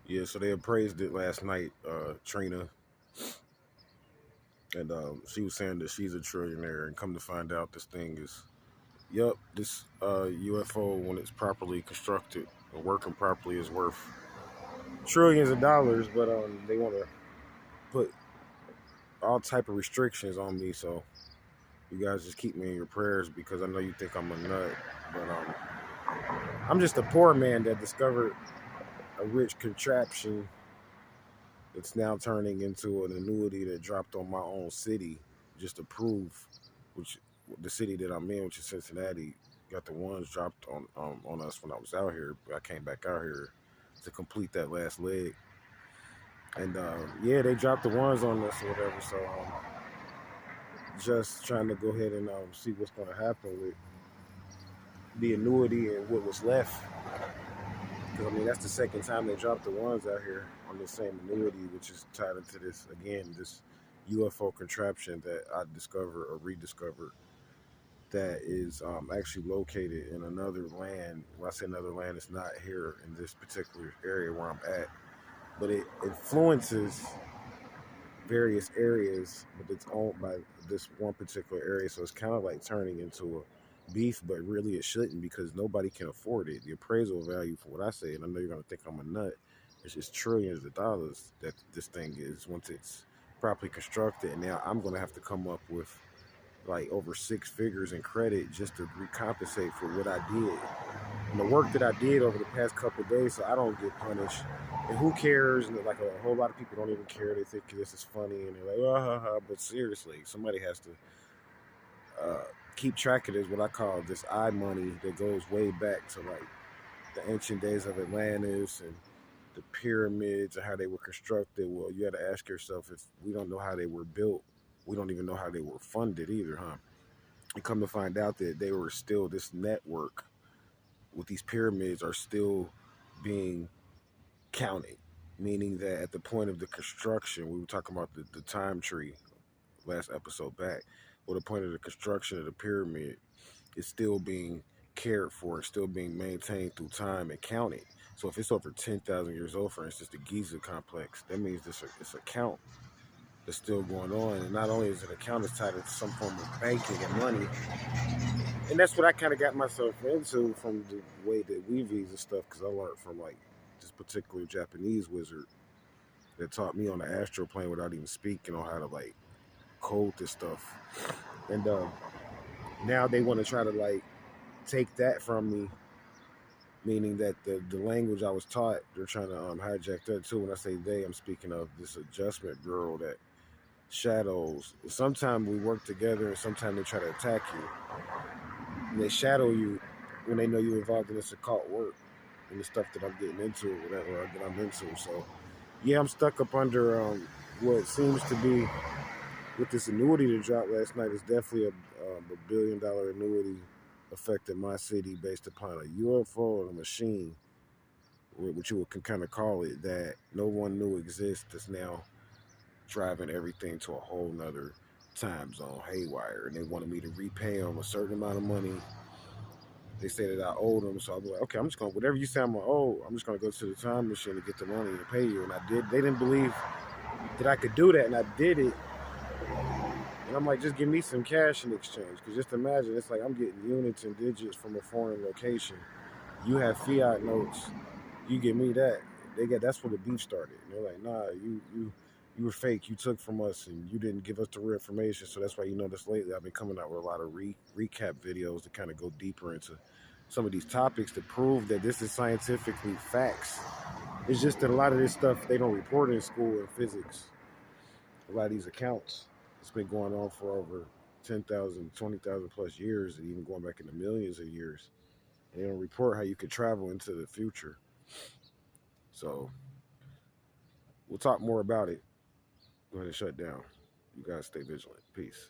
Yeah, so they appraised it last night, Trina, and she was saying that she's a trillionaire, and come to find out, this thing is, yep, this UFO, when it's properly constructed and working properly, is worth trillions of dollars. But they want to put all type of restrictions on me, so you guys just keep me in your prayers because I know you think I'm a nut, but I'm just a poor man that discovered a rich contraption it's now turning into an annuity that dropped on my own city just to prove, which the city that I'm in, which is Cincinnati, got the ones dropped on us when I was out here. I came back out here to complete that last leg, and yeah, they dropped the ones on us or whatever. So just trying to go ahead and see what's going to happen with the annuity and what was left. Because I mean, that's the second time they dropped the ones out here on the same annuity, which is tied into this again, this UFO contraption that I discovered or rediscovered that is actually located in another land. When I say another land, it's not here in this particular area where I'm at, but it influences various areas, but it's owned by this one particular area. So it's kind of like turning into a beef, but really it shouldn't because nobody can afford it. The appraisal value, for what I say, and I know you're gonna think I'm a nut, it's just trillions of dollars that this thing is once it's properly constructed. And now I'm gonna have to come up with like over six figures in credit just to recompensate for what I did and the work that I did over the past couple of days, so I don't get punished. And who cares? And like a whole lot of people don't even care. They think this is funny, and they're like, "Oh, ha, ha." But seriously, somebody has to uh, keep track of this. What I call this eye money that goes way back to like the ancient days of Atlantis and the pyramids and how they were constructed. Well, you had to ask yourself, if we don't know how they were built, we don't even know how they were funded either, huh? And come to find out that they were still this network with these pyramids are still being counted, meaning that at the point of the construction, we were talking about the time tree last episode back, or the point of the construction of the pyramid is still being cared for, still being maintained through time and counted. So if it's over 10,000 years old, for instance, the Giza complex, that means it's a count that's still going on. And not only is it a count, it's tied into some form of banking and money. And that's what I kind of got myself into from the way that we visa stuff, because I learned from like this particular Japanese wizard that taught me on the astral plane without even speaking on how to like code this stuff. And now they want to try to like take that from me, meaning that the language I was taught, they're trying to hijack that too. When I say they, I'm speaking of this adjustment bureau that shadows. Sometimes we work together, and sometimes they try to attack you. And they shadow you when they know you're involved in this occult work and the stuff that I'm getting into, or whatever that I'm into. So, yeah, I'm stuck up under what seems to be with this annuity that dropped last night. Is definitely a $1 billion annuity affecting my city based upon a UFO or a machine, which you can kind of call it, that no one knew exists. That's now driving everything to a whole nother time zone haywire, and they wanted me to repay them a certain amount of money. They say that I owed them, so I was like, okay, I'm just gonna whatever you say I'm gonna owe. I'm just gonna go to the time machine and get the money to pay you, and I did. They didn't believe that I could do that, and I did it. And I'm like, just give me some cash in exchange, because just imagine, it's like I'm getting units and digits from a foreign location. You have Fiat Notes, you give me that. That's where the beef started. And they're like, nah, you were fake. You took from us, and you didn't give us the real information. So that's why you notice lately I've been coming out with a lot of recap videos to kind of go deeper into some of these topics to prove that this is scientifically facts. It's just that a lot of this stuff they don't report in school in physics. A lot of these accounts, it's been going on for over 10,000, 20,000 plus years, and even going back into millions of years. And they don't report how you could travel into the future. So we'll talk more about it. Go ahead and shut down. You guys stay vigilant. Peace.